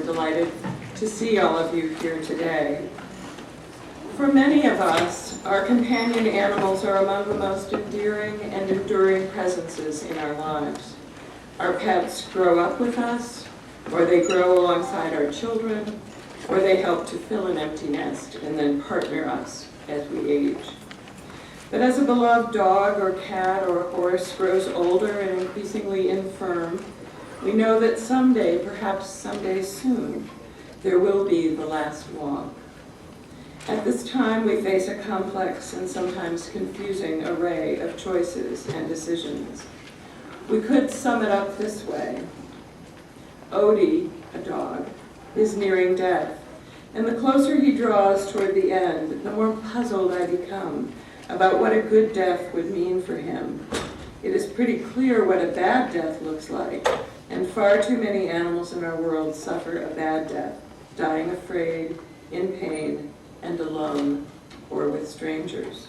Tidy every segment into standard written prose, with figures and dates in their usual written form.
We're delighted to see all of you here today. For many of us, our companion animals are among the most endearing and enduring presences in our lives. Our pets grow up with us, or they grow alongside our children, or they help to fill an empty nest and then partner us as we age. But as a beloved dog or cat or horse grows older and increasingly infirm, we know that someday, perhaps someday soon, there will be the last walk. At this time, we face a complex and sometimes confusing array of choices and decisions. We could sum it up this way. Odie, a dog, is nearing death, and the closer he draws toward the end, the more puzzled I become about what a good death would mean for him. It is pretty clear what a bad death looks like, and far too many animals in our world suffer a bad death, dying afraid, in pain, and alone, or with strangers.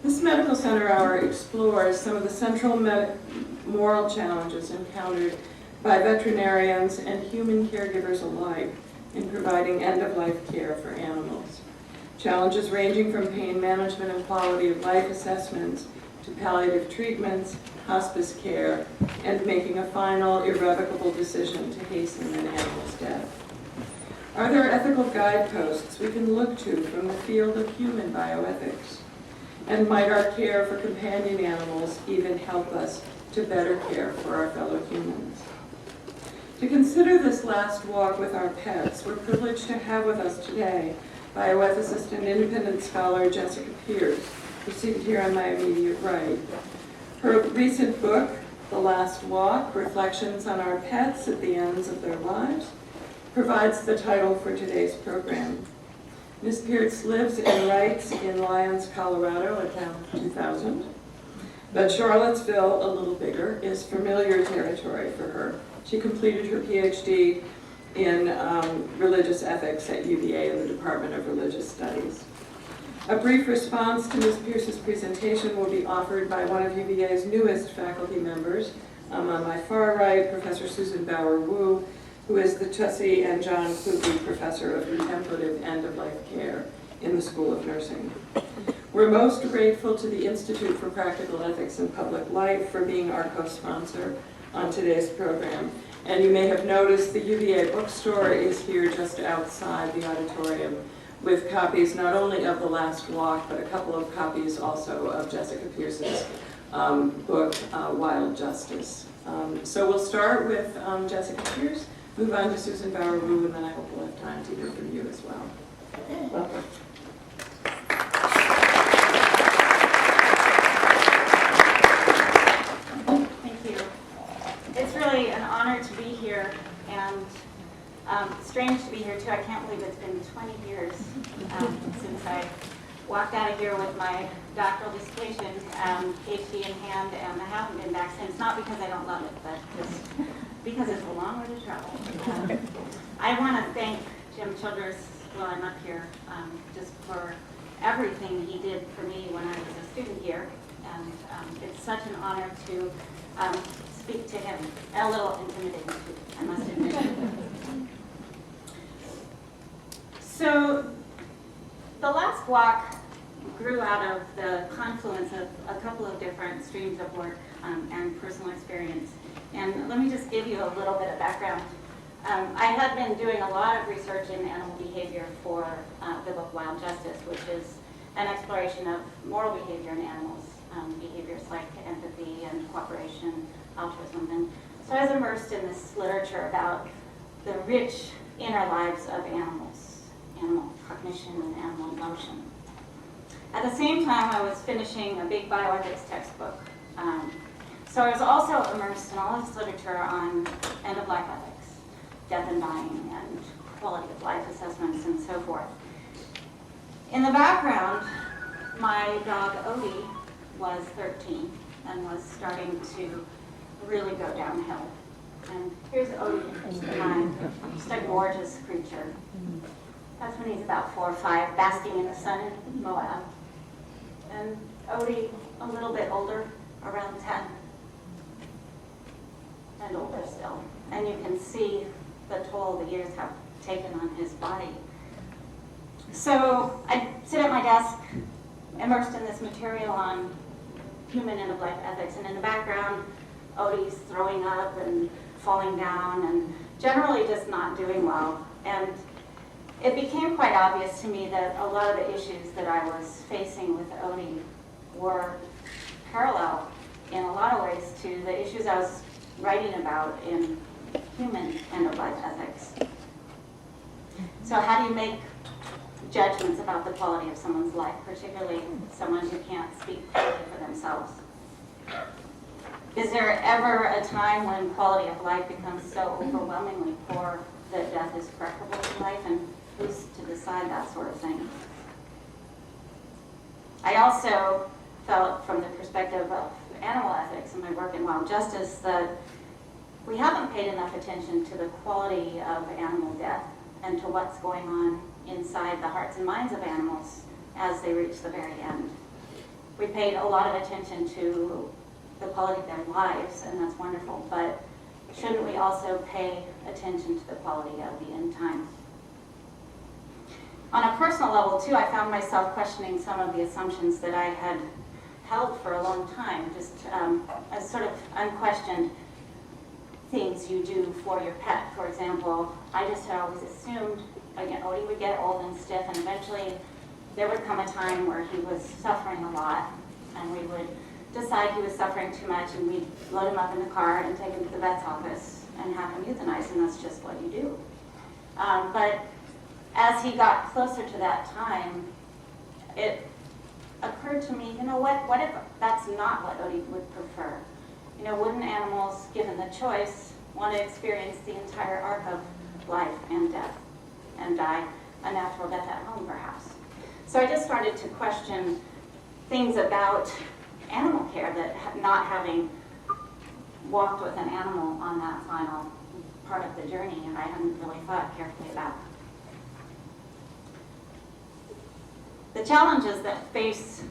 This Medical Center Hour explores some of the central moral challenges encountered by veterinarians and human caregivers alike in providing end-of-life care for animals. Challenges ranging from pain management and quality of life assessments to palliative treatments, hospice care, and making a final, irrevocable decision to hasten an animal's death. Are there ethical guideposts we can look to from the field of human bioethics? And might our care for companion animals even help us to better care for our fellow humans? To consider this last walk with our pets, we're privileged to have with us today bioethicist and independent scholar Jessica Pierce, who's seated here on my immediate right. Her recent book, The Last Walk, Reflections on Our Pets at the Ends of Their Lives, provides the title for today's program. Ms. Pierce lives and writes in Lyons, Colorado, a town of 2,000. But Charlottesville, a little bigger, is familiar territory for her. She completed her PhD in religious ethics at UVA in the Department of Religious Studies. A brief response to Ms. Pierce's presentation will be offered by one of UVA's newest faculty members. On my far right, Professor Susan Bauer-Wu, who is the Chessie and John Kluge Professor of Contemplative End-of-Life Care in the School of Nursing. We're most grateful to the Institute for Practical Ethics in Public Life for being our co-sponsor on today's program. And you may have noticed the UVA bookstore is here just outside the auditorium with copies not only of The Last Walk, but a couple of copies also of Jessica Pierce's book, Wild Justice. So we'll start with Jessica Pierce, move on to Susan Bauer-Wu, and then I hope we'll have time to hear from you as well. Welcome. Thank you. It's really an honor to be here, and strange to be here too. I can't believe it's been 20 years since I walked out of here with my doctoral dissertation, PhD in hand, and I haven't been back since, not because I don't love it, but just because it's a long way to travel. I want to thank Jim Childress while I'm up here just for everything he did for me when I was a student here, and it's such an honor to speak to him. A little intimidating too, I must admit. So The Last Walk grew out of the confluence of a couple of different streams of work and personal experience. And let me just give you a little bit of background. I had been doing a lot of research in animal behavior for the book Wild Justice, which is an exploration of moral behavior in animals, behaviors like empathy and cooperation, altruism. And so I was immersed in this literature about the rich inner lives of animals, animal cognition and animal emotion. At the same time, I was finishing a big bioethics textbook. So I was also immersed in all this literature on end-of-life ethics, death and dying, and quality of life assessments, and so forth. In the background, my dog Odie was 13 and was starting to really go downhill. And here's Odie, just a gorgeous creature. That's when he's about 4 or 5, basking in the sun in Moab. And Odie, a little bit older, around 10, and older still. And you can see the toll the years have taken on his body. So I sit at my desk, immersed in this material on human end-of-life ethics, and in the background, Odie's throwing up and falling down and generally just not doing well. And it became quite obvious to me that a lot of the issues that I was facing with Odie were parallel in a lot of ways to the issues I was writing about in human end-of-life ethics. So how do you make judgments about the quality of someone's life, particularly someone who can't speak clearly for themselves? Is there ever a time when quality of life becomes so overwhelmingly poor that death is preferable to life, and who's to decide that sort of thing? I also felt, from the perspective of animal ethics and my work in wild justice, that we haven't paid enough attention to the quality of animal death and to what's going on inside the hearts and minds of animals as they reach the very end. We paid a lot of attention to the quality of their lives, and that's wonderful, but shouldn't we also pay attention to the quality of the end time? On a personal level, too, I found myself questioning some of the assumptions that I had held for a long time, just as sort of unquestioned things you do for your pet. For example, I just had always assumed, again, Odie would get old and stiff, and eventually there would come a time where he was suffering a lot, and we would decide he was suffering too much, and we'd load him up in the car and take him to the vet's office and have him euthanized, and that's just what you do. But as he got closer to that time, it occurred to me, what if that's not what Odie would prefer? Wouldn't animals, given the choice, want to experience the entire arc of life and death and die a natural death at home, perhaps? So I just started to question things about animal care that not having walked with an animal on that final part of the journey, and I hadn't really thought carefully about. The challenges that face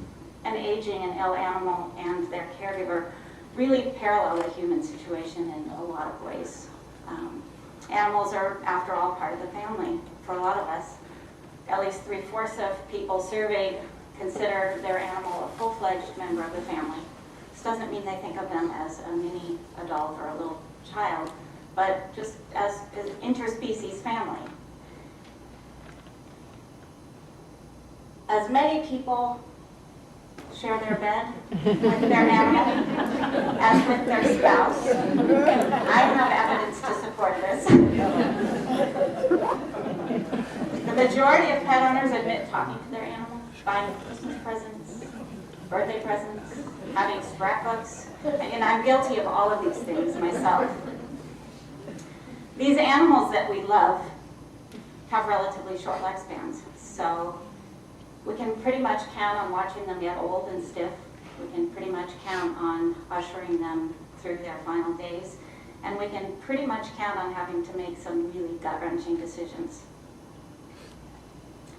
an aging and ill animal and their caregiver really parallel the human situation in a lot of ways. Animals are, after all, part of the family for a lot of us. At least 3/4 of people surveyed consider their animal a full-fledged member of the family. This doesn't mean they think of them as a mini adult or a little child, but just as an interspecies family. As many people share their bed with their animal as with their spouse. I have evidence to support this. The majority of pet owners admit talking to their animal, buying Christmas presents, birthday presents, having scrapbooks, and I'm guilty of all of these things myself. These animals that we love have relatively short lifespans, so we can pretty much count on watching them get old and stiff. We can pretty much count on ushering them through their final days. And we can pretty much count on having to make some really gut-wrenching decisions.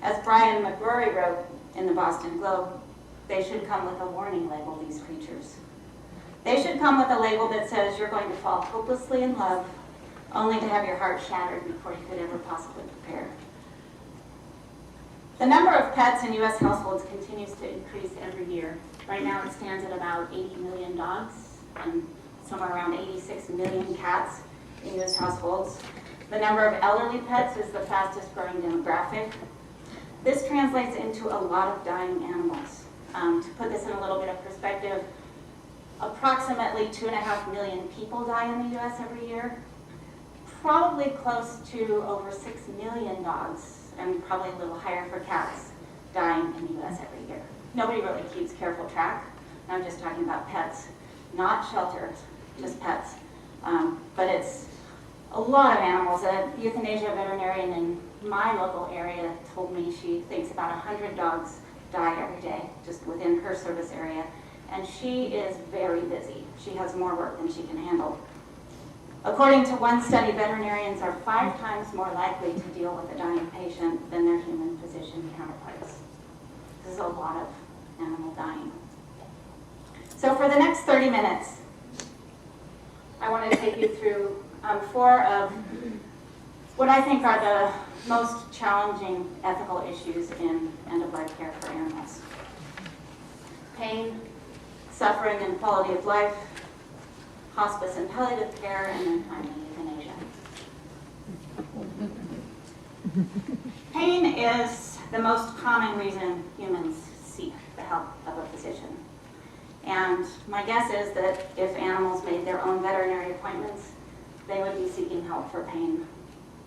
As Brian McBrory wrote in the Boston Globe, they should come with a warning label, these creatures. They should come with a label that says you're going to fall hopelessly in love, only to have your heart shattered before you could ever possibly prepare. The number of pets in U.S. households continues to increase every year. Right now it stands at about 80 million dogs and somewhere around 86 million cats in U.S. households. The number of elderly pets is the fastest growing demographic. This translates into a lot of dying animals. To put this in a little bit of perspective, approximately 2.5 million people die in the U.S. every year. Probably close to over 6 million dogs, and probably a little higher for cats, dying in the U.S. every year. Nobody really keeps careful track. I'm just talking about pets, not shelters, just pets. But it's a lot of animals. A euthanasia veterinarian in my local area told me she thinks about 100 dogs die every day, just within her service area. And she is very busy. She has more work than she can handle. According to one study, veterinarians are 5 times more likely to deal with a dying patient than their human physician counterparts. This is a lot of animal dying. So for the next 30 minutes, I want to take you through 4 of what I think are the most challenging ethical issues in end-of-life care for animals. Pain, suffering, and quality of life, hospice and palliative care, and then finally euthanasia. Pain is the most common reason humans seek the help of a physician. And my guess is that if animals made their own veterinary appointments, they would be seeking help for pain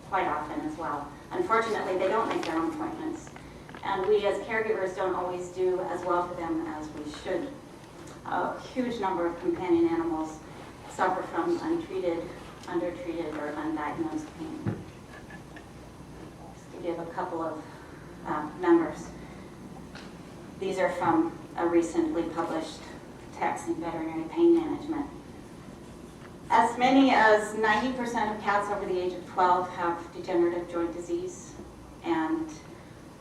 quite often as well. Unfortunately, they don't make their own appointments, and we as caregivers don't always do as well for them as we should. A huge number of companion animals suffer from untreated, undertreated, or undiagnosed pain. Just to give a couple of numbers. These are from a recently published text in veterinary pain management. As many as 90% of cats over the age of 12 have degenerative joint disease, and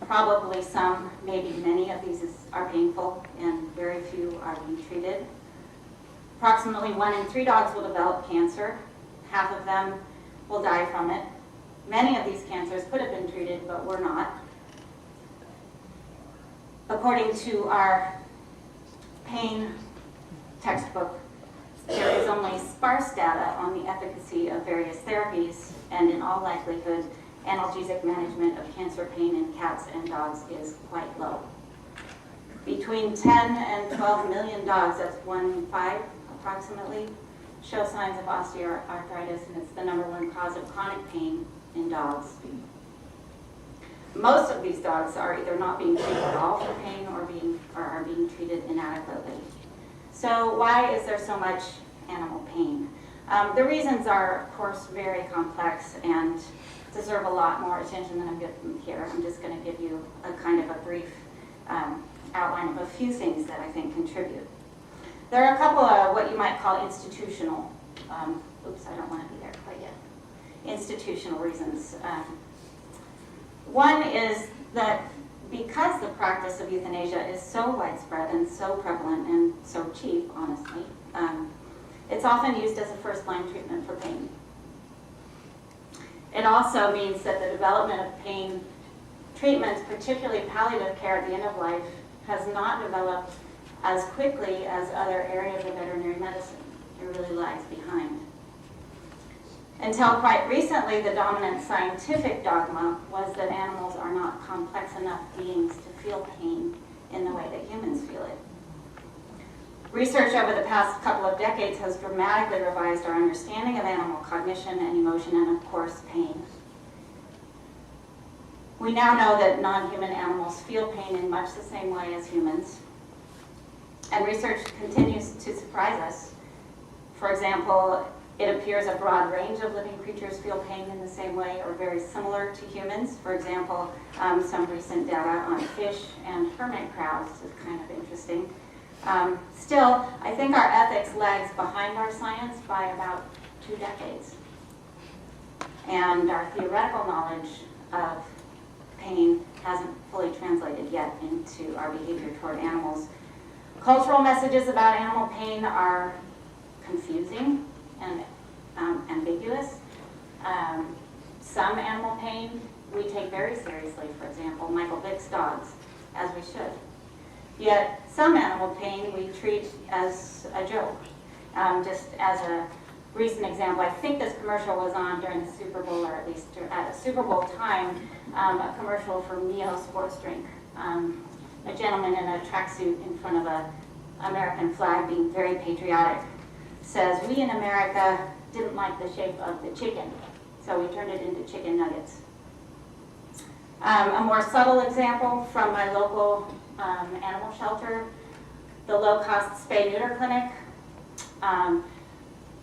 probably some, maybe many of these are painful, and very few are being treated. Approximately 1 in 3 dogs will develop cancer. Half of them will die from it. Many of these cancers could have been treated, but were not. According to our pain textbook, there is only sparse data on the efficacy of various therapies, and in all likelihood, analgesic management of cancer pain in cats and dogs is quite low. Between 10 and 12 million dogs, that's 1 in 5 approximately, show signs of osteoarthritis, and it's the #1 cause of chronic pain in dogs. Most of these dogs are either not being treated at all for pain or are being treated inadequately. So why is there so much animal pain? The reasons are, of course, very complex and deserve a lot more attention than I'm giving here. I'm just going to give you a kind of a brief outline of a few things that I think contribute. There are a couple of what you might call institutional, oops, I don't want to be there quite yet, institutional reasons. One is that because the practice of euthanasia is so widespread and so prevalent and so cheap, honestly, it's often used as a first-line treatment for pain. It also means that the development of pain treatments, particularly palliative care at the end of life, has not developed as quickly as other areas of veterinary medicine. It really lags behind. Until quite recently, the dominant scientific dogma was that animals are not complex enough beings to feel pain in the way that humans feel it. Research over the past couple of decades has dramatically revised our understanding of animal cognition and emotion, and of course, pain. We now know that non-human animals feel pain in much the same way as humans, and research continues to surprise us. For example, it appears a broad range of living creatures feel pain in the same way or very similar to humans. For example, some recent data on fish and hermit crabs is kind of interesting. Still, I think our ethics lags behind our science by about 2 decades. And our theoretical knowledge of pain hasn't fully translated yet into our behavior toward animals. Cultural messages about animal pain are confusing and ambiguous. Some animal pain we take very seriously, for example, Michael Vick's dogs, as we should. Yet some animal pain we treat as a joke. Just as a recent example, I think this commercial was on during the Super Bowl, or at least at a Super Bowl time, a commercial for Mio sports drink. A gentleman in a tracksuit in front of an American flag, being very patriotic, says, "We in America didn't like the shape of the chicken, so we turned it into chicken nuggets." A more subtle example from my local animal shelter, the low-cost spay-neuter clinic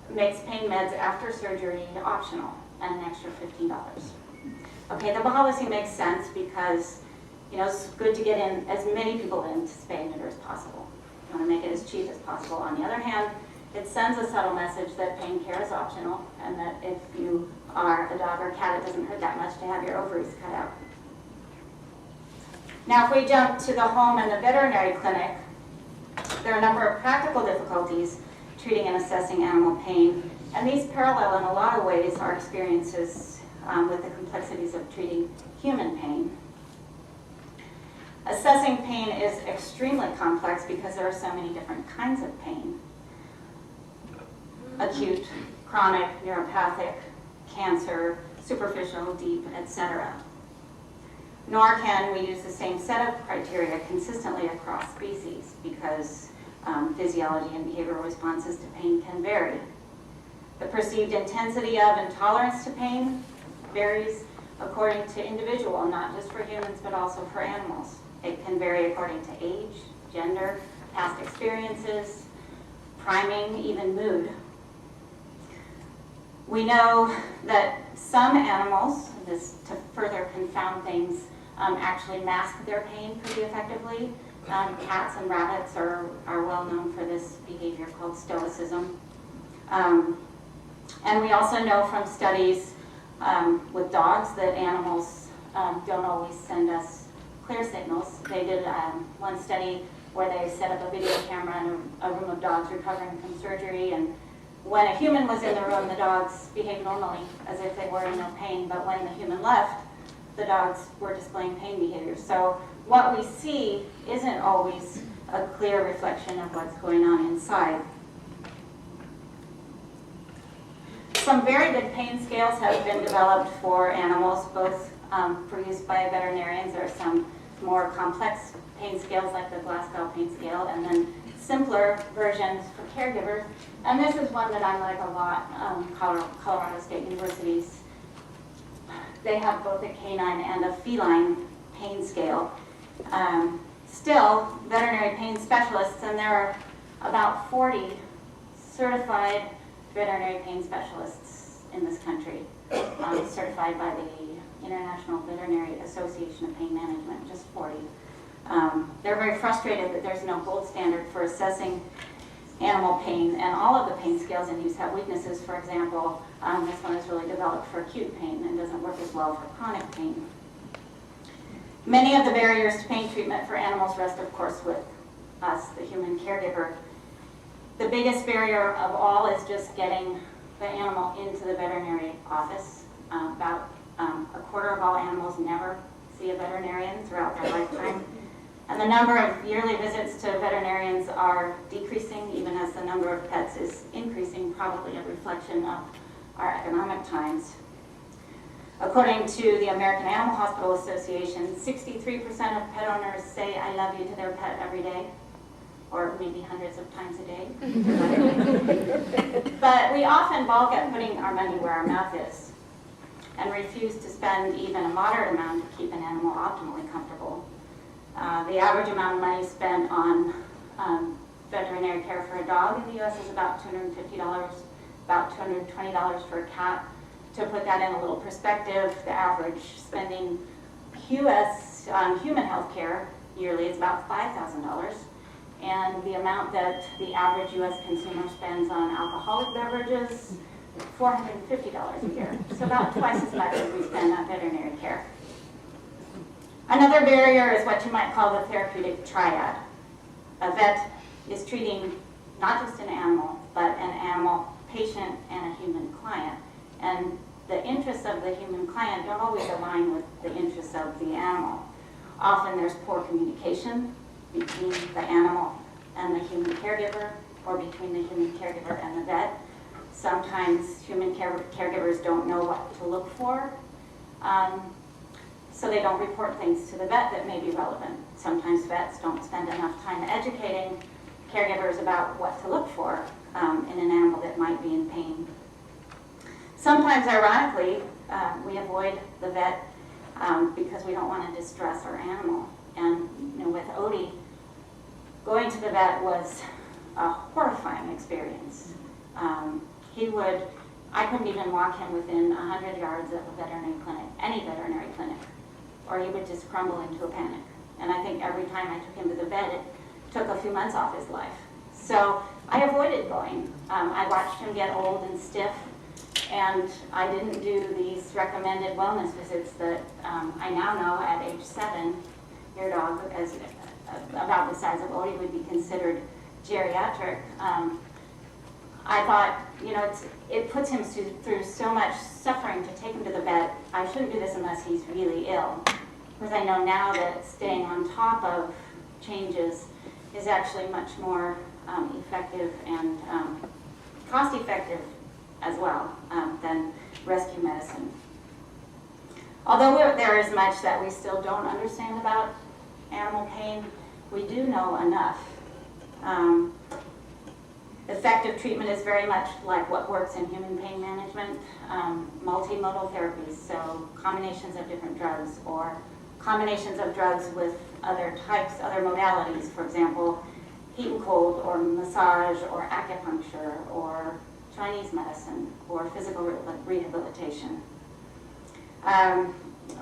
makes pain meds after surgery optional and an extra $15. Okay, the policy makes sense because it's good to get in as many people into spay-neuter as possible. You want to make it as cheap as possible. On the other hand, it sends a subtle message that pain care is optional, and that if you are a dog or cat, it doesn't hurt that much to have your ovaries cut out. Now, if we jump to the home and the veterinary clinic, there are a number of practical difficulties treating and assessing animal pain, and these parallel in a lot of ways our experiences with the complexities of treating human pain. Assessing pain is extremely complex because there are so many different kinds of pain. Acute, chronic, neuropathic, cancer, superficial, deep, etc. Nor can we use the same set of criteria consistently across species because physiology and behavioral responses to pain can vary. The perceived intensity of and tolerance to pain varies according to individual, not just for humans but also for animals. It can vary according to age, gender, past experiences, priming, even mood. We know that some animals, this to further confound things, actually mask their pain pretty effectively. Cats and rabbits are well known for this behavior called stoicism. And we also know from studies with dogs that animals don't always send us clear signals. They did one study where they set up a video camera in a room of dogs recovering from surgery, and when a human was in the room, the dogs behaved normally as if they were in no pain, but when the human left, the dogs were displaying pain behavior. So what we see isn't always a clear reflection of what's going on inside. Some very good pain scales have been developed for animals, both for use by veterinarians. There are some more complex pain scales like the Glasgow pain scale, and then simpler versions for caregivers. And this is one that I like a lot, Colorado State University's. They have both a canine and a feline pain scale. Still, veterinary pain specialists, and there are about 40 certified veterinary pain specialists in this country, certified by the International Veterinary Association of Pain Management, just 40. They're very frustrated that there's no gold standard for assessing animal pain, and all of the pain scales in use have weaknesses. For example, this one is really developed for acute pain and doesn't work as well for chronic pain. Many of the barriers to pain treatment for animals rest, of course, with us, the human caregiver. The biggest barrier of all is just getting the animal into the veterinary office. About a quarter of all animals never see a veterinarian throughout their lifetime. And the number of yearly visits to veterinarians are decreasing, even as the number of pets is increasing, probably a reflection of our economic times. According to the American Animal Hospital Association, 63% of pet owners say "I love you" to their pet every day, or maybe hundreds of times a day. But we often balk at putting our money where our mouth is and refuse to spend even a moderate amount to keep an animal optimally comfortable. The average amount of money spent on veterinary care for a dog in the U.S. is about $250, about $220 for a cat. To put that in a little perspective, the average spending U.S. Human health care yearly is about $5,000. And the amount that the average U.S. consumer spends on alcoholic beverages, $450 a year. So about twice as much as we spend on veterinary care. Another barrier is what you might call the therapeutic triad. A vet is treating not just an animal, but an animal patient and a human client. And the interests of the human client don't always align with the interests of the animal. Often there's poor communication between the animal and the human caregiver, or between the human caregiver and the vet. Sometimes human caregivers don't know what to look for, so they don't report things to the vet that may be relevant. Sometimes vets don't spend enough time educating caregivers about what to look for in an animal that might be in pain. Sometimes, ironically, we avoid the vet because we don't want to distress our animal. And with Odie, going to the vet was a horrifying experience. I couldn't even walk him within 100 yards of a veterinary clinic, any veterinary clinic, or he would just crumble into a panic. And I think every time I took him to the vet, it took a few months off his life. So I avoided going. I watched him get old and stiff, and I didn't do these recommended wellness visits that I now know at age 7, your dog, as about the size of Odie, would be considered geriatric. I thought, it puts him through so much suffering to take him to the vet. I shouldn't do this unless he's really ill. Because I know now that staying on top of changes is actually much more effective and cost-effective as well than rescue medicine. Although there is much that we still don't understand about animal pain, we do know enough. Effective treatment is very much like what works in human pain management, multimodal therapies, so combinations of different drugs or combinations of drugs with other modalities, for example, heat and cold or massage or acupuncture or Chinese medicine or physical rehabilitation.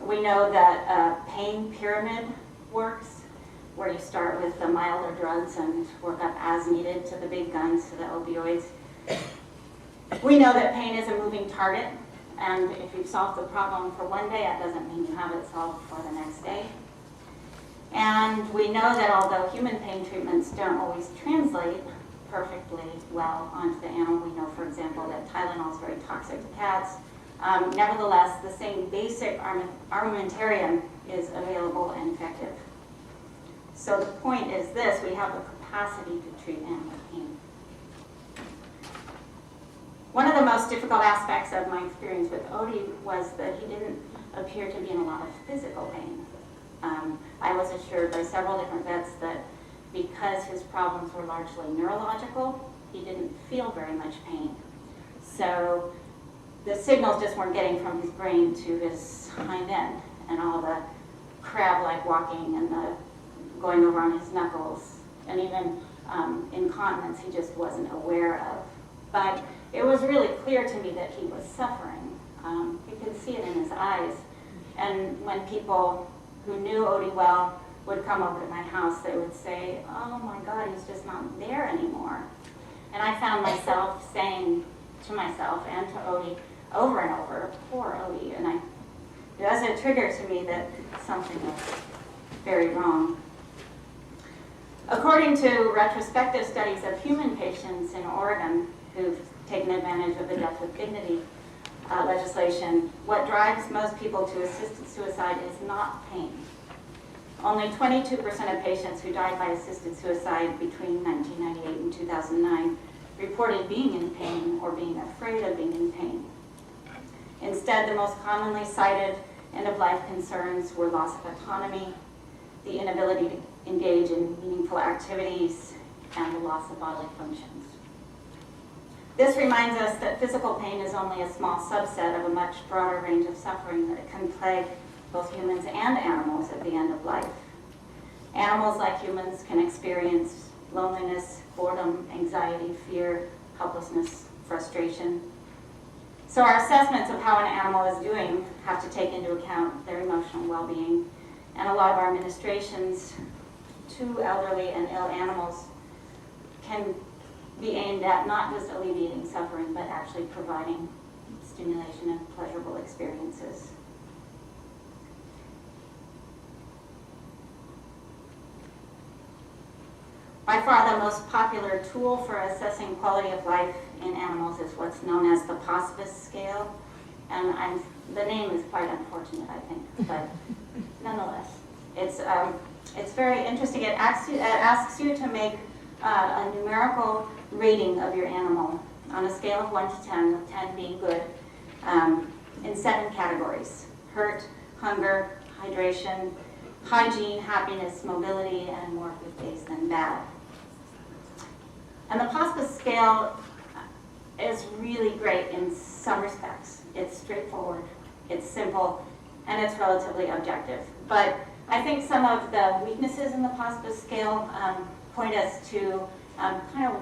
We know that a pain pyramid works, where you start with the milder drugs and work up as needed to the big guns, to the opioids. We know that pain is a moving target, and if you've solved the problem for one day, that doesn't mean you have it solved for the next day. And we know that although human pain treatments don't always translate perfectly well onto the animal, we know, for example, that Tylenol is very toxic to cats. Nevertheless, the same basic armamentarium is available and effective. So the point is this: we have the capacity to treat animal pain. One of the most difficult aspects of my experience with Odie was that he didn't appear to be in a lot of physical pain. I was assured by several different vets that because his problems were largely neurological, he didn't feel very much pain. So the signals just weren't getting from his brain to his hind end, and all the crab-like walking and the going over on his knuckles, and even incontinence he just wasn't aware of. But it was really clear to me that he was suffering. You could see it in his eyes. And when people who knew Odie well would come over to my house, they would say, "Oh my God, he's just not there anymore." And I found myself saying to myself and to Odie over and over, "Poor Odie." And it was a trigger to me that something was very wrong. According to retrospective studies of human patients in Oregon who've taken advantage of the Death with Dignity legislation, what drives most people to assisted suicide is not pain. Only 22% of patients who died by assisted suicide between 1998 and 2009 reported being in pain or being afraid of being in pain. Instead, the most commonly cited end-of-life concerns were loss of autonomy, the inability to engage in meaningful activities, and the loss of bodily functions. This reminds us that physical pain is only a small subset of a much broader range of suffering that can plague both humans and animals at the end of life. Animals, like humans, can experience loneliness, boredom, anxiety, fear, helplessness, frustration. So our assessments of how an animal is doing have to take into account their emotional well-being, and a lot of our administrations to elderly and ill animals can be aimed at not just alleviating suffering, but actually providing stimulation and pleasurable experiences. By far the most popular tool for assessing quality of life in animals is what's known as the hospice scale. And the name is quite unfortunate, I think, but nonetheless, it's very interesting. It asks you to make a numerical rating of your animal on a scale of 1 to 10, with 10 being good, in 7 categories: hurt, hunger, hydration, hygiene, happiness, mobility, and more good days than bad. And the hospice scale is really great in some respects. It's straightforward, it's simple, and it's relatively objective. But I think some of the weaknesses in the hospice scale point us to kind of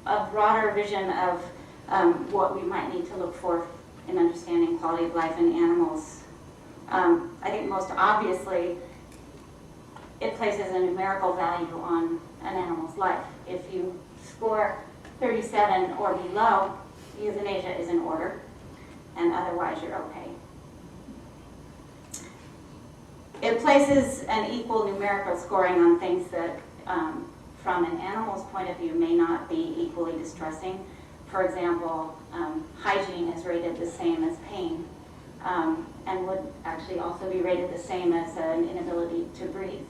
a broader vision of what we might need to look for in understanding quality of life in animals. I think most obviously, it places a numerical value on an animal's life. If you score 37 or below, euthanasia is in order, and otherwise you're okay. It places an equal numerical scoring on things that, from an animal's point of view, may not be equally distressing. For example, hygiene is rated the same as pain, and would actually also be rated the same as an inability to breathe.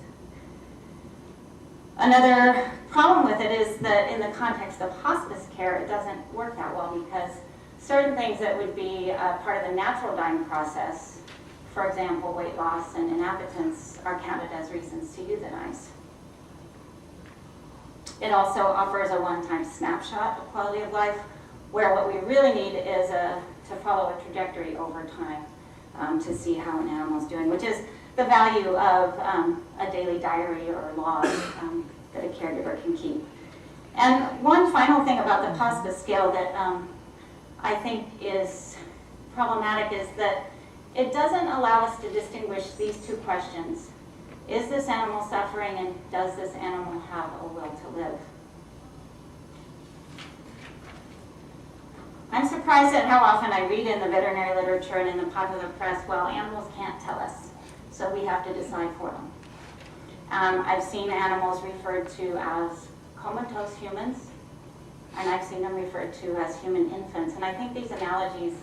Another problem with it is that in the context of hospice care, it doesn't work that well because certain things that would be part of the natural dying process, for example, weight loss and inappetence, are counted as reasons to euthanize. It also offers a one-time snapshot of quality of life, where what we really need is to follow a trajectory over time to see how an animal is doing, which is the value of a daily diary or log that a caregiver can keep. And one final thing about the hospice scale that I think is problematic is that it doesn't allow us to distinguish these two questions. Is this animal suffering, and does this animal have a will to live? I'm surprised at how often I read in the veterinary literature and in the popular press, well, animals can't tell us, so we have to decide for them. I've seen animals referred to as comatose humans, and I've seen them referred to as human infants, and I think these analogies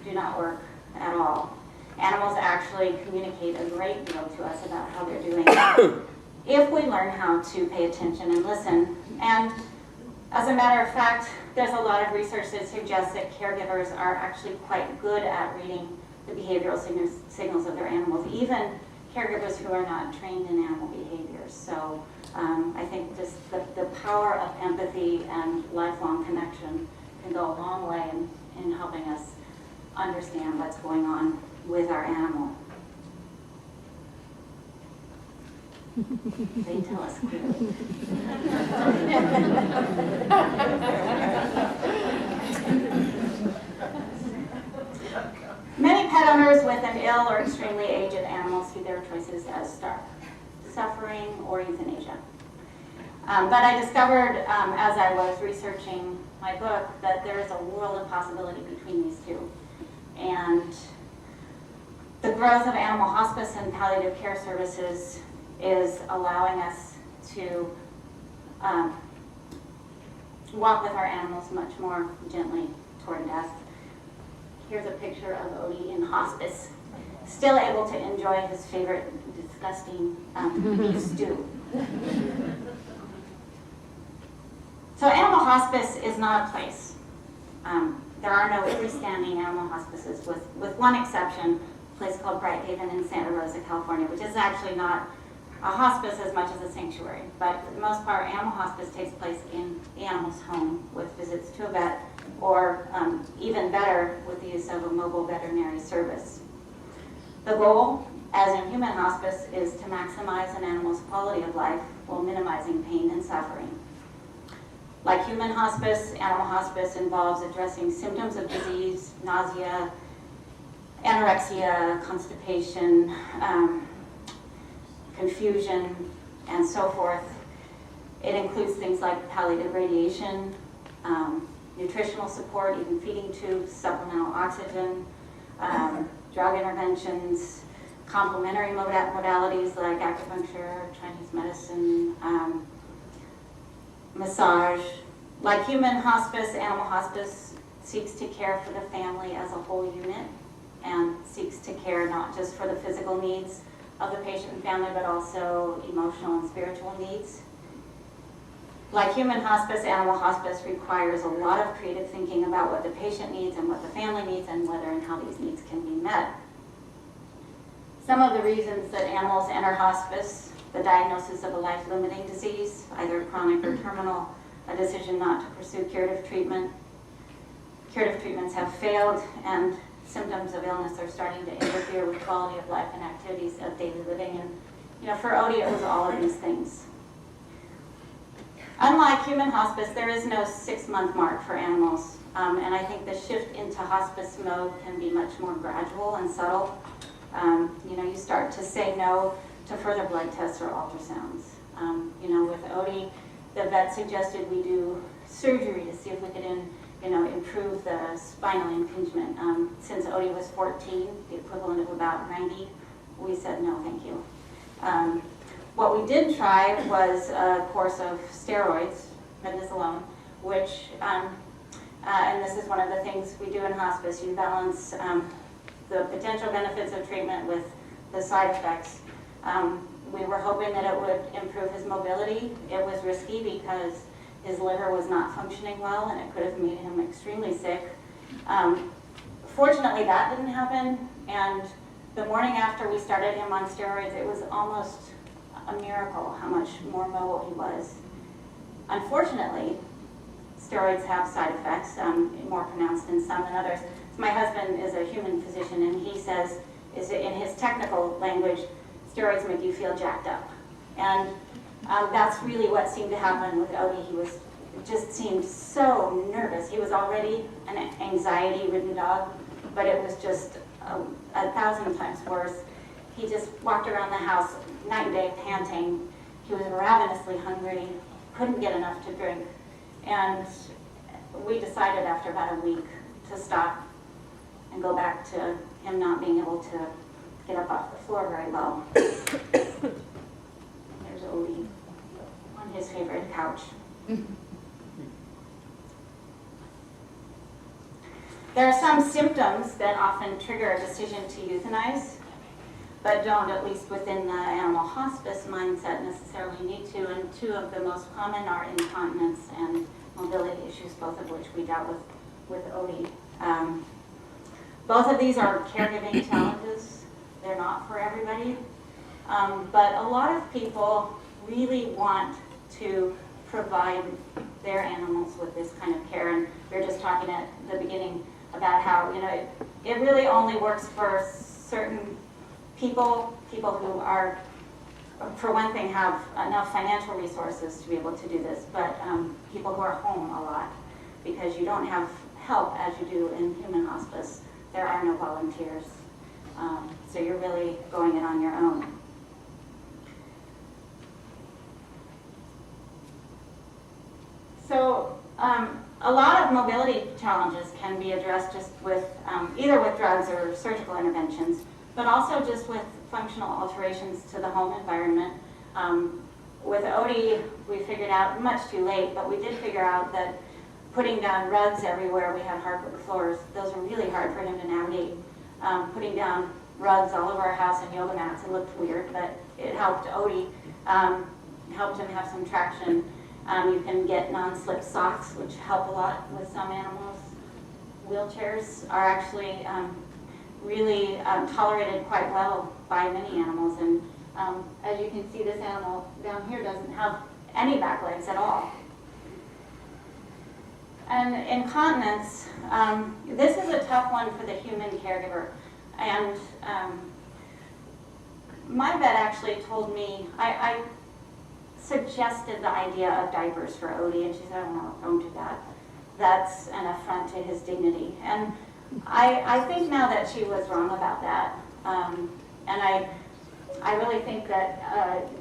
do not work at all. Animals actually communicate a great deal to us about how they're doing if we learn how to pay attention and listen. And as a matter of fact, there's a lot of research that suggests that caregivers are actually quite good at reading the behavioral signals of their animals, even caregivers who are not trained in animal behaviors. So I think just the power of empathy and lifelong connection can go a long way in helping us understand what's going on with our animal. They tell us clearly. Many pet owners with an ill or extremely aged animal see their choices as starve, suffering, or euthanasia. But I discovered as I was researching my book that there is a world of possibility between these two. And the growth of animal hospice and palliative care services is allowing us to walk with our animals much more gently toward death. Here's a picture of Odie in hospice, still able to enjoy his favorite disgusting beef stew. So animal hospice is not a place. There are no freestanding animal hospices, with one exception, a place called Bright Haven in Santa Rosa, California, which is actually not a hospice as much as a sanctuary. But for the most part, animal hospice takes place in the animal's home with visits to a vet, or even better, with the use of a mobile veterinary service. The goal, as in human hospice, is to maximize an animal's quality of life while minimizing pain and suffering. Like human hospice, animal hospice involves addressing symptoms of disease, nausea, anorexia, constipation, confusion, and so forth. It includes things like palliative radiation, nutritional support, even feeding tubes, supplemental oxygen, drug interventions, complementary modalities like acupuncture, Chinese medicine, massage. Like human hospice, animal hospice seeks to care for the family as a whole unit and seeks to care not just for the physical needs of the patient and family, but also emotional and spiritual needs. Like human hospice, animal hospice requires a lot of creative thinking about what the patient needs and what the family needs and whether and how these needs can be met. Some of the reasons that animals enter hospice: the diagnosis of a life-limiting disease, either chronic or terminal, a decision not to pursue curative treatment. Curative treatments have failed, and symptoms of illness are starting to interfere with quality of life and activities of daily living. And for Odie, it was all of these things. Unlike human hospice, there is no 6-month mark for animals, and I think the shift into hospice mode can be much more gradual and subtle. You start to say no to further blood tests or ultrasounds. With Odie, the vet suggested we do surgery to see if we could improve the spinal impingement. Since Odie was 14, the equivalent of about 90, we said no, thank you. What we did try was a course of steroids, prednisolone, which and this is one of the things we do in hospice. You balance the potential benefits of treatment with the side effects. We were hoping that it would improve his mobility. It was risky because his liver was not functioning well and it could have made him extremely sick. Fortunately, that didn't happen, and the morning after we started him on steroids, it was almost a miracle how much more mobile he was. Unfortunately, steroids have side effects, more pronounced in some than others. My husband is a human physician, and he says, in his technical language, steroids make you feel jacked up. And that's really what seemed to happen with Odie. He just seemed so nervous. He was already an anxiety-ridden dog, but it was just 1,000 times worse. He just walked around the house night and day panting. He was ravenously hungry, couldn't get enough to drink. And we decided after about a week to stop and go back to him not being able to get up off the floor very well. There's Odie on his favorite couch. There are some symptoms that often trigger a decision to euthanize, but don't, at least within the animal hospice mindset, necessarily need to. And two of the most common are incontinence and mobility issues, both of which we dealt with Odie. Both of these are caregiving challenges. They're not for everybody. But a lot of people really want to provide their animals with this kind of care. And we were just talking at the beginning about how, it really only works for certain people who are, for one thing, have enough financial resources to be able to do this, but people who are home a lot, because you don't have help as you do in human hospice. There are no volunteers. So you're really going it on your own. So a lot of mobility challenges can be addressed just with either with drugs or surgical interventions, but also just with functional alterations to the home environment. With Odie, we figured out, much too late, but we did figure out that putting down rugs everywhere, we had hardwood floors, those were really hard for him to navigate. Putting down rugs all over our house and yoga mats, it looked weird, but it helped Odie, helped him have some traction. You can get non-slip socks, which help a lot with some animals. Wheelchairs are actually really tolerated quite well by many animals. And as you can see, this animal down here doesn't have any back legs at all. And incontinence, this is a tough one for the human caregiver. And my vet actually told me, I suggested the idea of diapers for Odie, and she said, "Oh, no, don't do that. That's an affront to his dignity." And I think now that she was wrong about that. And I really think that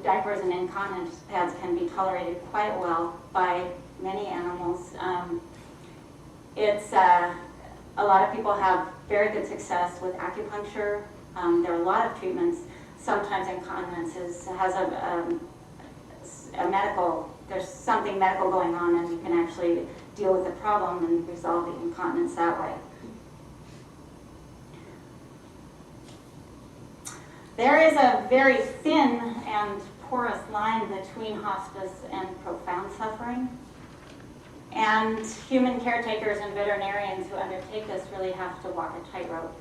diapers and incontinence pads can be tolerated quite well by many animals. A lot of people have very good success with acupuncture. There are a lot of treatments. Sometimes incontinence has a medical, there's something medical going on, and you can actually deal with the problem and resolve the incontinence that way. There is a very thin and porous line between hospice and profound suffering. And human caretakers and veterinarians who undertake this really have to walk a tightrope.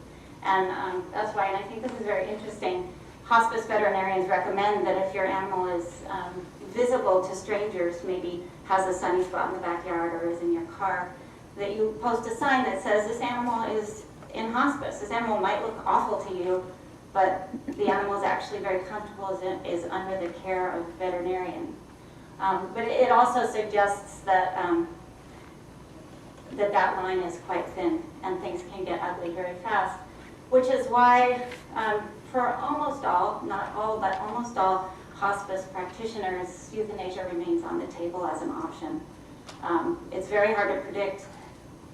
And that's why, and I think this is very interesting, hospice veterinarians recommend that if your animal is visible to strangers, maybe has a sunny spot in the backyard or is in your car, that you post a sign that says this animal is in hospice. This animal might look awful to you, but the animal is actually very comfortable, is under the care of a veterinarian. But it also suggests that that line is quite thin and things can get ugly very fast, which is why for almost all, not all, but almost all hospice practitioners, euthanasia remains on the table as an option. It's very hard to predict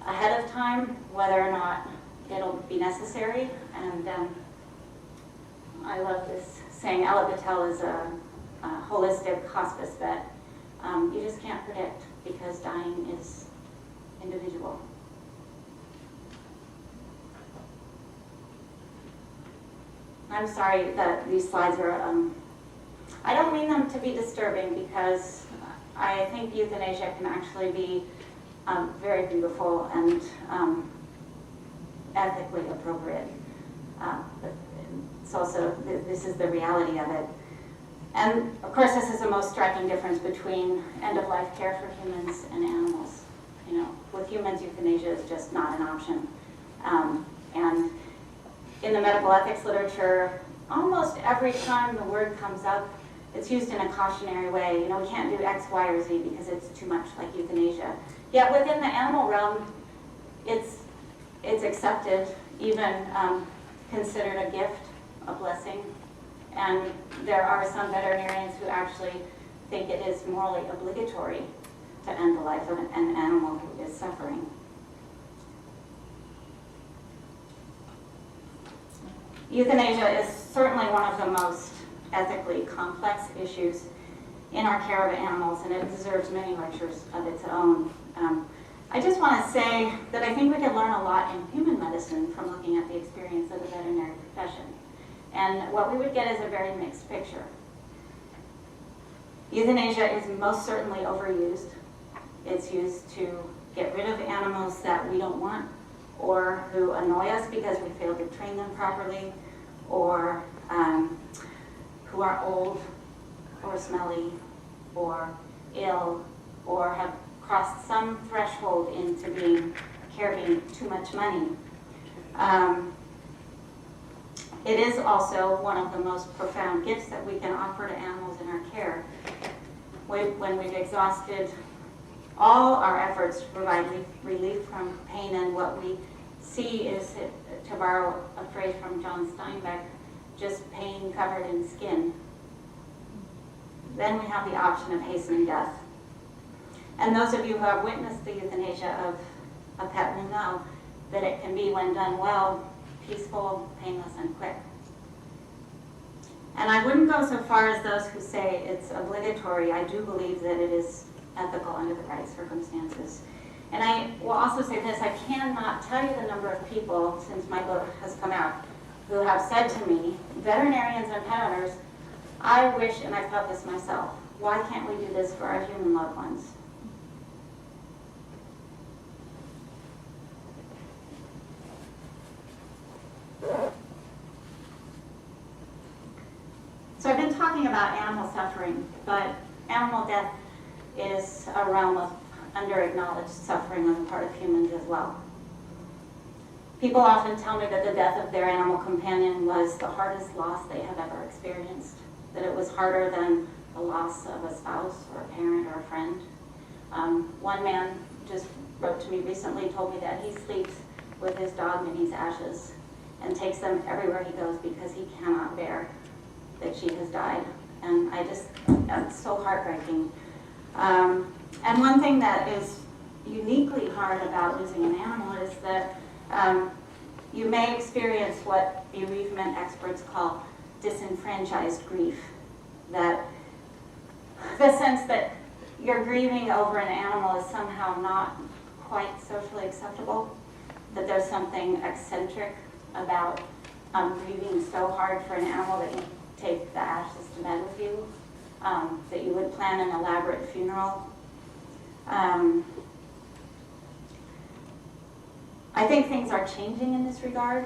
ahead of time whether or not it'll be necessary, and I love this saying. Ella Patel is a holistic hospice vet. You just can't predict because dying is individual. I'm sorry that these slides are, I don't mean them to be disturbing because I think euthanasia can actually be very beautiful and ethically appropriate. But it's also, this is the reality of it. And of course, this is the most striking difference between end-of-life care for humans and animals. You know, with humans, euthanasia is just not an option. And in the medical ethics literature, almost every time the word comes up, it's used in a cautionary way. You know, we can't do X, Y, or Z because it's too much like euthanasia. Yet within the animal realm, it's accepted, even considered a gift, a blessing. And there are some veterinarians who actually think it is morally obligatory to end the life of an animal who is suffering. Euthanasia is certainly one of the most ethically complex issues in our care of animals, and it deserves many lectures of its own. I just want to say that I think we can learn a lot in human medicine from looking at the experience of the veterinary profession. And what we would get is a very mixed picture. Euthanasia is most certainly overused. It's used to get rid of animals that we don't want, or who annoy us because we failed to train them properly, or who are old, or smelly, or ill, or have crossed some threshold into being too much money. It is also one of the most profound gifts that we can offer to animals in our care. When we've exhausted all our efforts to provide relief from pain, and what we see is, to borrow a phrase from John Steinbeck, just pain covered in skin, then we have the option of hastening death. And those of you who have witnessed the euthanasia of a pet will know that it can be, when done well, peaceful, painless, and quick. And I wouldn't go so far as those who say it's obligatory. I do believe that it is ethical under the right circumstances. And I will also say this: I cannot tell you the number of people, since my book has come out, who have said to me, veterinarians and pet owners, I wish, and I've thought this myself, why can't we do this for our human loved ones? So I've been talking about animal suffering, but animal death is a realm of under-acknowledged suffering on the part of humans as well. People often tell me that the death of their animal companion was the hardest loss they have ever experienced, that it was harder than the loss of a spouse or a parent or a friend. One man just wrote to me recently, told me that he sleeps with his dog Minnie's ashes and takes them everywhere he goes because he cannot bear that she has died. And that's so heartbreaking. And one thing that is uniquely hard about losing an animal is that you may experience what bereavement experts call disenfranchised grief. That the sense that you're grieving over an animal is somehow not quite socially acceptable, that there's something eccentric about grieving so hard for an animal that you take the ashes to bed with you, that you would plan an elaborate funeral. I think things are changing in this regard,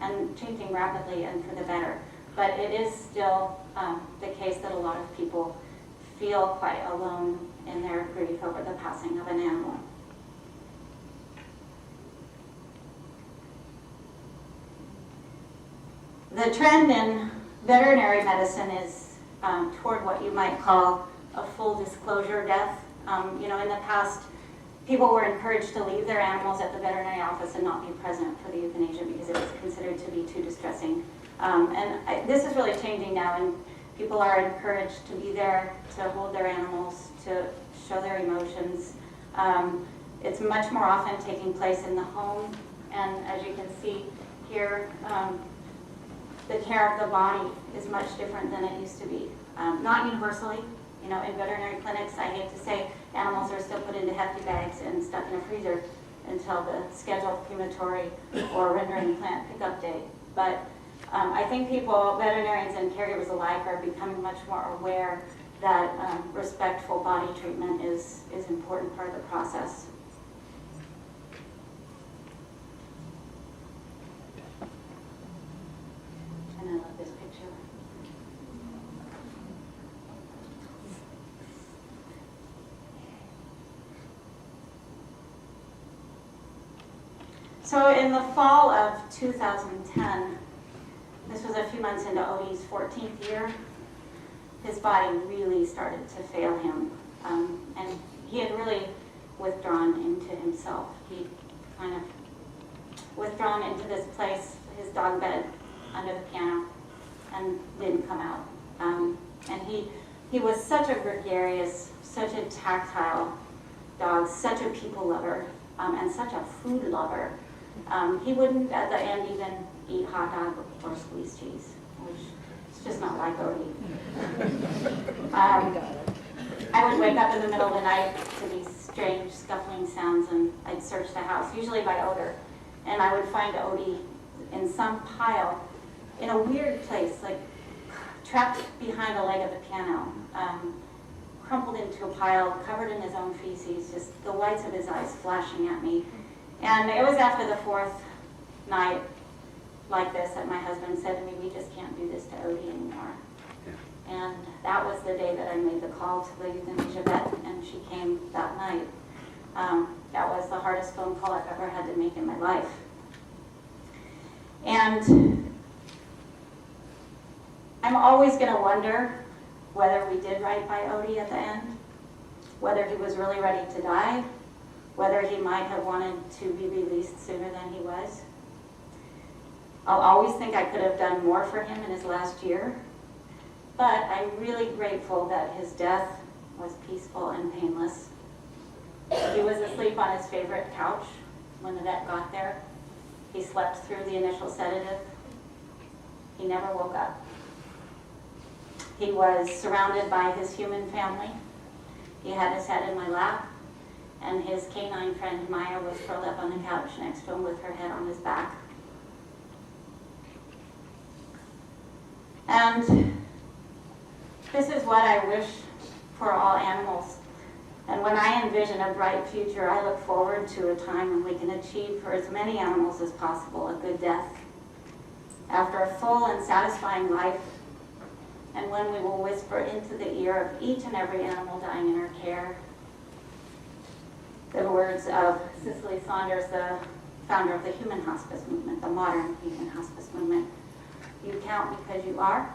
and changing rapidly and for the better. But it is still the case that a lot of people feel quite alone in their grief over the passing of an animal. The trend in veterinary medicine is toward what you might call a full disclosure death. In the past, people were encouraged to leave their animals at the veterinary office and not be present for the euthanasia because it was considered to be too distressing. This is really changing now, and people are encouraged to be there, to hold their animals, to show their emotions. It's much more often taking place in the home, and as you can see here, the care of the body is much different than it used to be. Not universally. In veterinary clinics, I hate to say, animals are still put into hefty bags and stuck in a freezer until the scheduled crematory or rendering plant pickup date. But I think people, veterinarians and caregivers alike, are becoming much more aware that respectful body treatment is an important part of the process. And I love this picture. So in the fall of 2010, this was a few months into Odie's 14th year, his body really started to fail him. And he had really withdrawn into himself. He kind of withdrawn into this place, his dog bed under the piano, and didn't come out. And he was such a gregarious, such a tactile dog, such a people lover, and such a food lover. He wouldn't, at the end, even eat hot dog or squeezed cheese, which is just not like Odie. I would wake up in the middle of the night to these strange scuffling sounds, and I'd search the house, usually by odor, and I would find Odie in some pile in a weird place, like trapped behind a leg of the piano, crumpled into a pile, covered in his own feces, just the whites of his eyes flashing at me. And it was after the fourth night like this that my husband said to me, we just can't do this to Odie anymore. Yeah. And that was the day that I made the call to the euthanasia vet, and she came that night. That was the hardest phone call I've ever had to make in my life. And I'm always going to wonder whether we did right by Odie at the end, whether he was really ready to die, whether he might have wanted to be released sooner than he was. I'll always think I could have done more for him in his last year, but I'm really grateful that his death was peaceful and painless. He was asleep on his favorite couch when the vet got there. He slept through the initial sedative. He never woke up. He was surrounded by his human family. He had his head in my lap, and his canine friend Maya was curled up on the couch next to him with her head on his back. And this is what I wish for all animals. And when I envision a bright future, I look forward to a time when we can achieve for as many animals as possible a good death. After a full and satisfying life, and when we will whisper into the ear of each and every animal dying in our care the words of Cicely Saunders, the founder of the human hospice movement, the modern human hospice movement. You count because you are,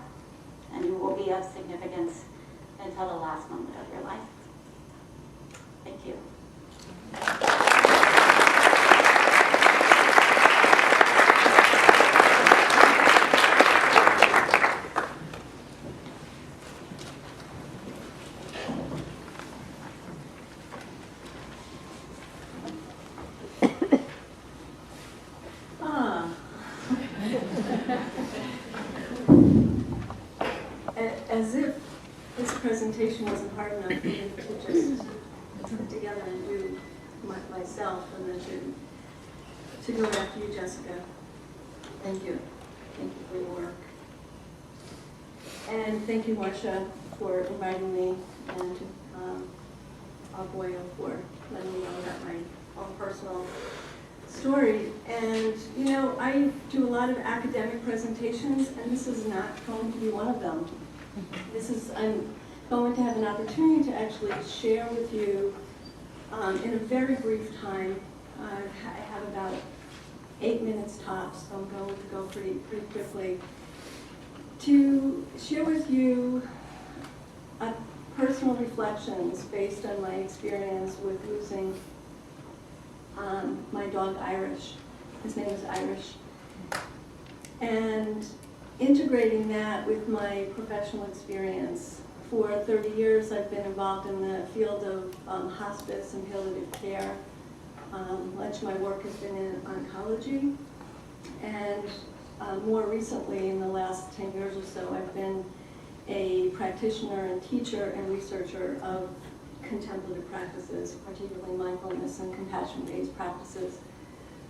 and you will be of significance until the last moment of your life. Thank you. As if this presentation wasn't hard enough for me to just put together and do myself, and then to go after you, Jessica. Thank you. Thank you for your work. And thank you, Marcia, for inviting me, and Alboyo for letting me know about my own personal story. And, you know, I do a lot of academic presentations, and this is not going to be one of them. I'm going to have an opportunity to actually share with you in a very brief time. I have about 8 minutes tops, so I'm going to go pretty quickly, to share with you personal reflections based on my experience with losing my dog Irish. His name is Irish. And integrating that with my professional experience. For 30 years, I've been involved in the field of hospice and palliative care. Much of my work has been in oncology. And more recently, in the last 10 years or so, I've been a practitioner and teacher and researcher of contemplative practices, particularly mindfulness and compassion-based practices.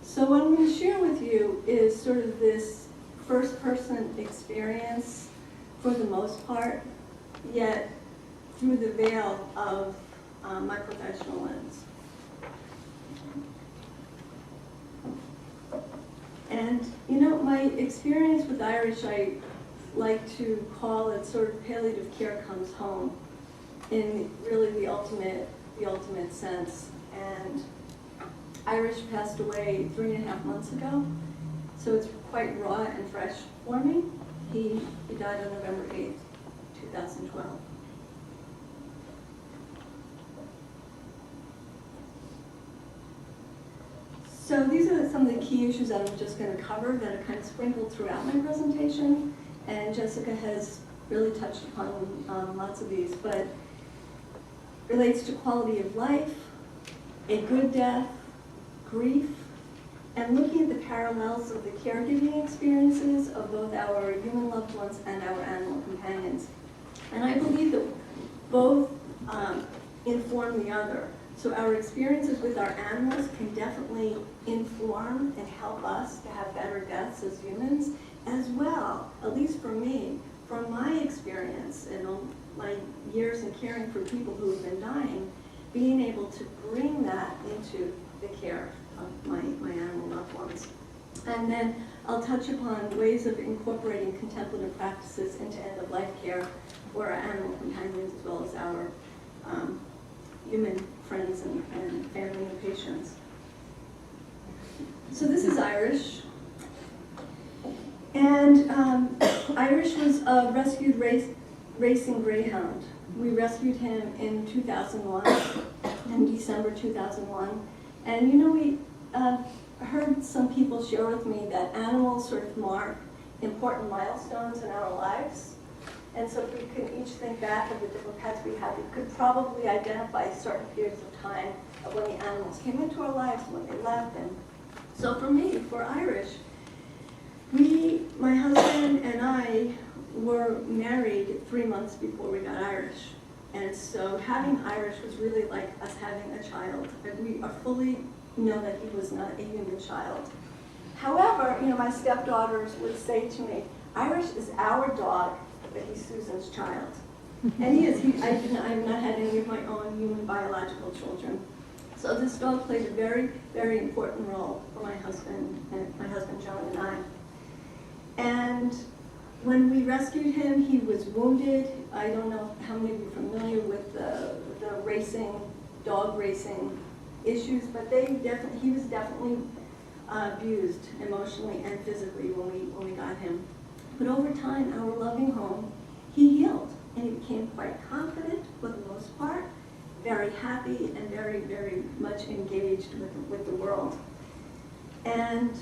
So what I'm going to share with you is sort of this first-person experience for the most part, yet through the veil of my professional lens. And, you know, my experience with Irish, I like to call it sort of palliative care comes home in really the ultimate sense. And Irish passed away 3.5 months ago, so it's quite raw and fresh for me. He died on November 8th, 2012. So these are some of the key issues that I'm just going to cover that are kind of sprinkled throughout my presentation, and Jessica has really touched upon lots of these, but relates to quality of life, a good death, grief, and looking at the parallels of the caregiving experiences of both our human loved ones and our animal companions. And I believe that both inform the other. So our experiences with our animals can definitely inform and help us to have better deaths as humans, as well, at least for me, from my experience and all my years in caring for people who have been dying, being able to bring that into the care of my animal loved ones. And then I'll touch upon ways of incorporating contemplative practices into end-of-life care for our animal companions as well as our human friends and family and patients. So this is Irish. And Irish was a rescued racing greyhound. We rescued him in 2001, in December 2001. And you know, we heard some people share with me that animals sort of mark important milestones in our lives. And so if we could each think back of the different pets we had, we could probably identify certain periods of time of when the animals came into our lives, when they left. And so for me, for Irish, my husband and I were married 3 months before we got Irish. And so having Irish was really like us having a child. And we are fully know that he was not a human child. However, you know, my stepdaughters would say to me, Irish is our dog, but he's Susan's child. And he is. I've not had any of my own human biological children. So this dog played a very, very important role for my husband John and I. And when we rescued him, he was wounded. I don't know how many of you are familiar with the dog racing issues, but he was definitely abused emotionally and physically when we got him. But over time, our loving home, he healed, and he became quite confident for the most part, very happy, and very, very much engaged with the world. And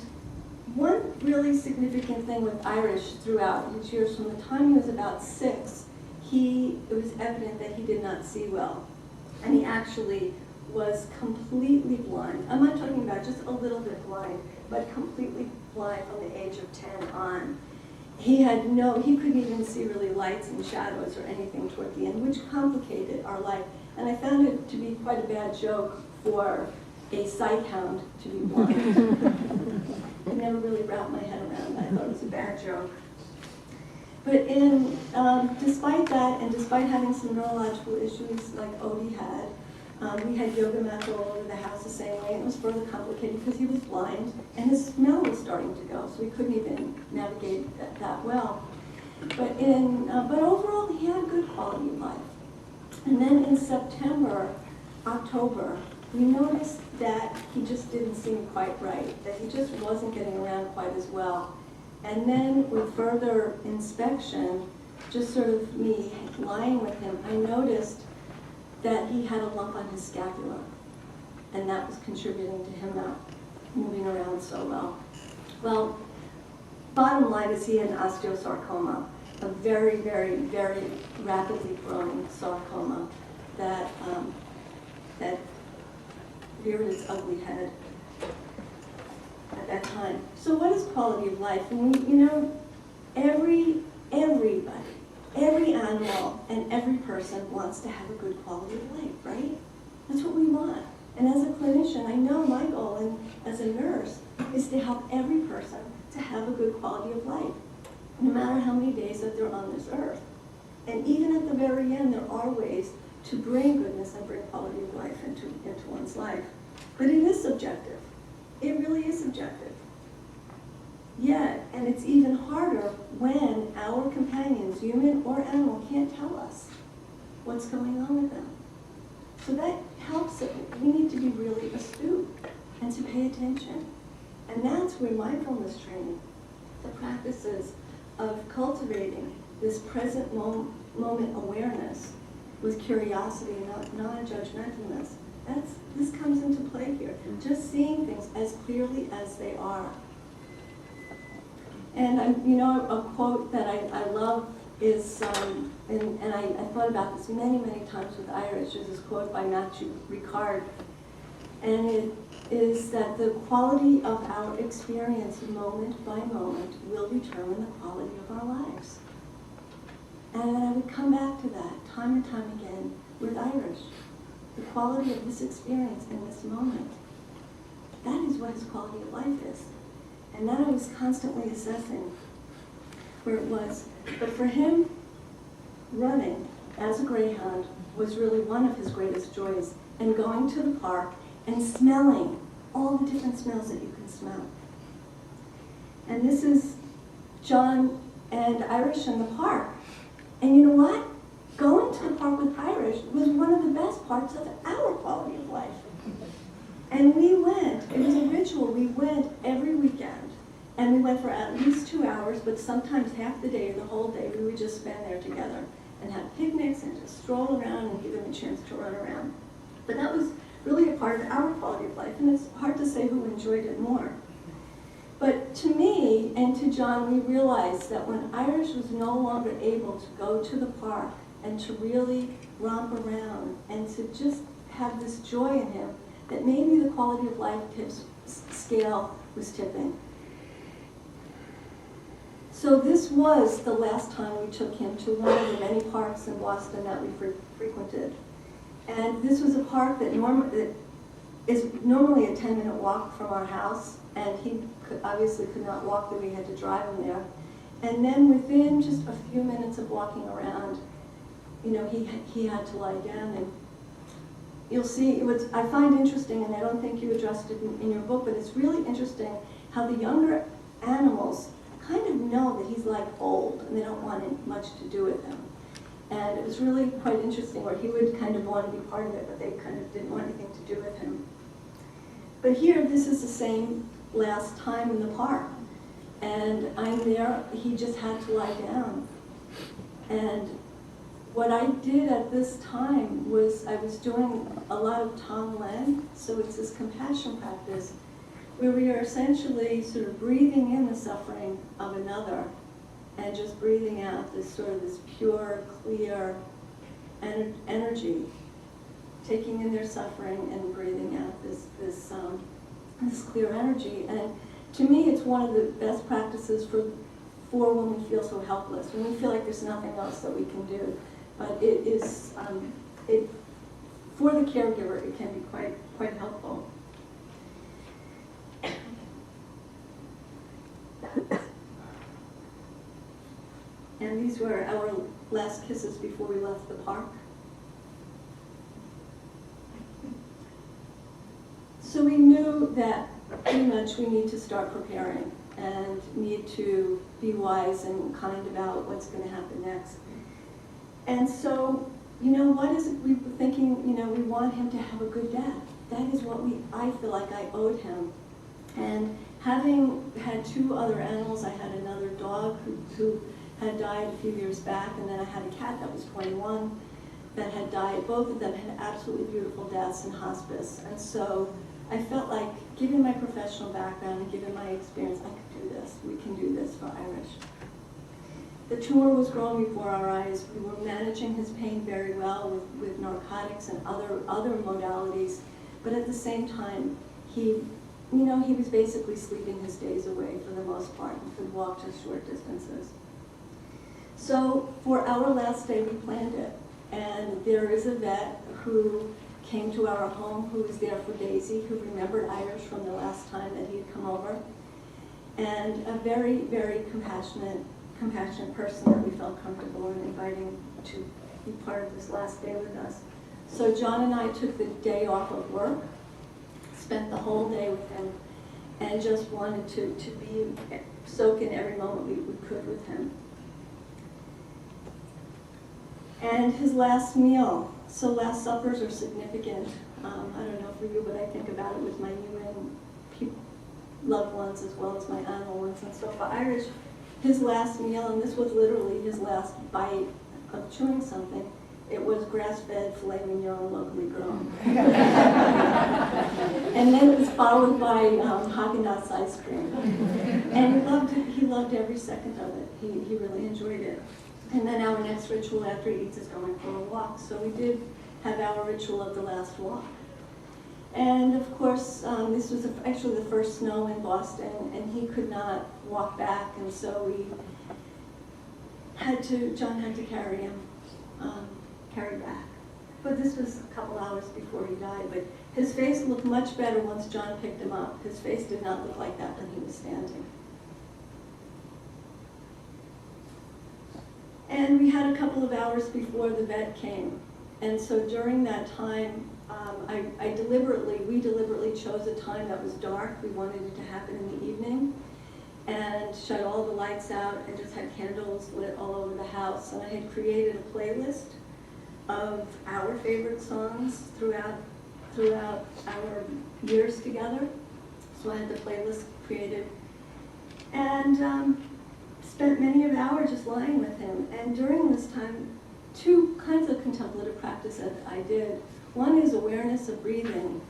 one really significant thing with Irish throughout his years, from the time he was about 6, it was evident that he did not see well. And he actually was completely blind. I'm not talking about just a little bit blind, but completely blind from the age of 10 on. He couldn't even see really lights and shadows or anything toward the end, which complicated our life. And I found it to be quite a bad joke for a sight hound to be blind. I never really wrapped my head around that. I thought it was a bad joke. But despite that, and despite having some neurological issues like Odie had, we had yoga mats all over the house the same way, and it was further complicated because he was blind, and his smell was starting to go, so we couldn't even navigate that well. But overall, he had a good quality of life. And then in October, we noticed that he just didn't seem quite right, that he just wasn't getting around quite as well. And then with further inspection, just sort of me lying with him, I noticed that he had a lump on his scapula, and that was contributing to him not moving around so well. Well, bottom line is he had an osteosarcoma, a very, very, very rapidly growing sarcoma that reared its ugly head at that time. So what is quality of life? And everybody, every animal and every person wants to have a good quality of life, right? That's what we want. And as a clinician, I know my goal as a nurse is to help every person to have a good quality of life, no matter how many days that they're on this earth. And even at the very end, there are ways to bring goodness and bring quality of life into one's life. But it is subjective. It really is subjective. Yet, and it's even harder when our companions, human or animal, can't tell us what's going on with them. So that helps it. We need to be really astute and to pay attention. And that's where mindfulness training, the practices of cultivating this present moment awareness with curiosity and non-judgmentalness, this comes into play here. Just seeing things as clearly as they are. And a quote that I love is, and I thought about this many, many times with Irish, is this quote by Matthew Ricard. And it is that the quality of our experience moment by moment will determine the quality of our lives. And I would come back to that time and time again with Irish. The quality of this experience in this moment. That is what his quality of life is. And that I was constantly assessing where it was. But for him, running as a greyhound was really one of his greatest joys. And going to the park and smelling all the different smells that you can smell. And this is John and Irish in the park. And you know what? Going to the park with Irish was one of the best parts of our quality of life. And we went, it was a ritual, we went every weekend. And we went for at least 2 hours, but sometimes half the day or the whole day, we would just spend there together and have picnics and just stroll around and give them a chance to run around. But that was really a part of our quality of life, and it's hard to say who enjoyed it more. But to me and to John, we realized that when Irish was no longer able to go to the park and to really romp around and to just have this joy in him, that maybe the quality of life scale was tipping. So this was the last time we took him to one of the many parks in Boston that we frequented. And this was a park that is normally a 10-minute walk from our house, and he obviously could not walk there, we had to drive him there. And then within just a few minutes of walking around, he had to lie down. And you'll see, I find interesting, and I don't think you addressed it in your book, but it's really interesting how the younger animals kind of know that he's like old, and they don't want much to do with him. And it was really quite interesting where he would kind of want to be part of it, but they kind of didn't want anything to do with him. But here, this is the same last time in the park. And I'm there, he just had to lie down. And what I did at this time was I was doing a lot of Tonglen, so it's this compassion practice where we are essentially sort of breathing in the suffering of another and just breathing out this sort of this pure, clear energy, taking in their suffering and breathing out this clear energy. And to me, it's one of the best practices for when we feel so helpless, when we feel like there's nothing else that we can do. But it is, for the caregiver, it can be quite helpful. And these were our last kisses before we left the park. So we knew that pretty much we need to start preparing and need to be wise and kind about what's going to happen next. And so, what is it we were thinking, we want him to have a good death. That is what I feel like I owed him. And having had 2 other animals, I had another dog who had died a few years back, and then I had a cat that was 21 that had died. Both of them had absolutely beautiful deaths in hospice. And so I felt like, given my professional background and given my experience, I could do this. We can do this for Irish. The tumor was growing before our eyes. We were managing his pain very well with narcotics and other modalities. But at the same time, he was basically sleeping his days away for the most part and could walk just short distances. So for our last day, we planned it. And there is a vet who came to our home who was there for Daisy, who remembered Irish from the last time that he had come over. and a very, very compassionate person that we felt comfortable in inviting to be part of this last day with us. So John and I took the day off of work, spent the whole day with him, and just wanted to soak in every moment we could with him. And his last meal. So last suppers are significant. I don't know for you, but I think about it with my human loved ones as well as my animal ones. And so for Irish, his last meal, and this was literally his last bite of chewing something, it was grass-fed filet mignon, locally grown. And then it was followed by Haagen-Dazs ice cream. And he loved every second of it. He really enjoyed it. And then our next ritual after he eats is going for a walk. So we did have our ritual of the last walk. And of course, this was actually the first snow in Boston, and he could not walk back, and so John had to carry him, carry back. But this was a couple hours before he died, but his face looked much better once John picked him up. His face did not look like that when he was standing. And we had a couple of hours before the vet came. And so during that time, we deliberately chose a time that was dark. We wanted it to happen in the evening, and shut all the lights out and just had candles lit all over the house. And I had created a playlist of our favorite songs throughout our years together. So I had the playlist created, and spent many of hours just lying with him. And during this time, two kinds of contemplative practice that I did. One is awareness of breathing,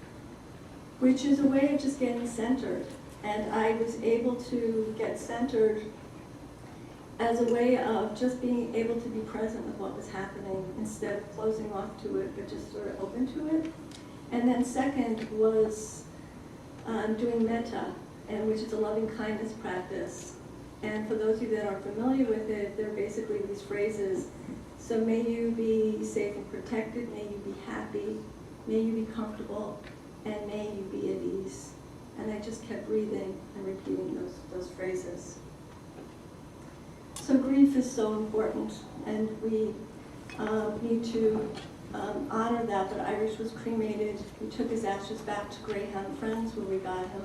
which is a way of just getting centered. And I was able to get centered as a way of just being able to be present with what was happening instead of closing off to it, but just sort of open to it. And then second was doing metta, which is a loving kindness practice. And for those of you that are familiar with it, they're basically these phrases. So may you be safe and protected, may you be happy, may you be comfortable, and may you be at ease. And I just kept breathing and repeating those phrases. So grief is so important, and we need to honor that. But Irish was cremated. We took his ashes back to Greyhound Friends where we got him.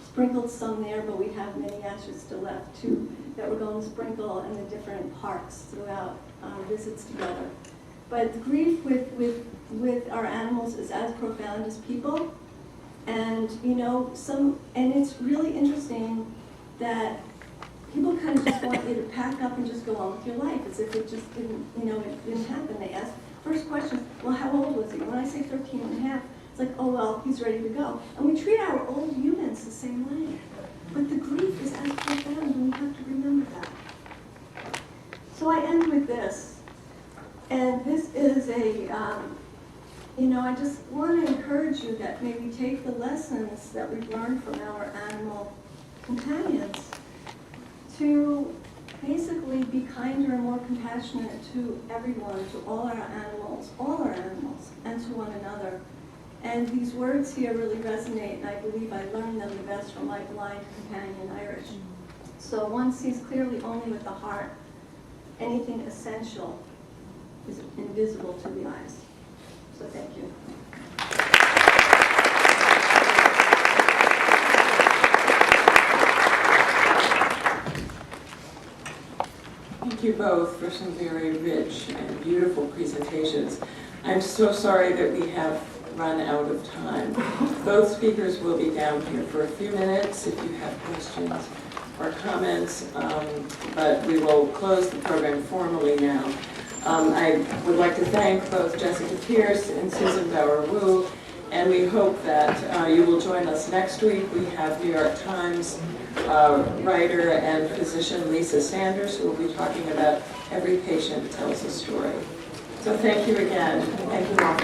Sprinkled some there, but we have many ashes still left too that we're going to sprinkle in the different parks throughout our visits together. But the grief with our animals is as profound as people, and and it's really interesting that people kind of just want you to pack up and just go on with your life as if it just didn't, it didn't happen. They ask first question, well, how old was he? When I say 13 and a half, it's like, oh, well, he's ready to go. And we treat our old humans the same way. But the grief is as profound, and we have to remember that. So I end with this. And this is I just want to encourage you that maybe take the lessons that we've learned from our animal companions to basically be kinder and more compassionate to everyone, to all our animals, and to one another. And these words here really resonate, and I believe I learned them the best from my blind companion, Irish. So one sees clearly only with the heart. Anything essential is invisible to the eyes. So thank you. Thank you both for some very rich and beautiful presentations. I'm so sorry that we have run out of time. Both speakers will be down here for a few minutes if you have questions or comments, but we will close the program formally now. I would like to thank both Jessica Pierce and Susan Bauer-Wu, and we hope that you will join us next week. We have New York Times writer and physician Lisa Sanders, who will be talking about Every Patient Tells a Story. So thank you again. Thank you all.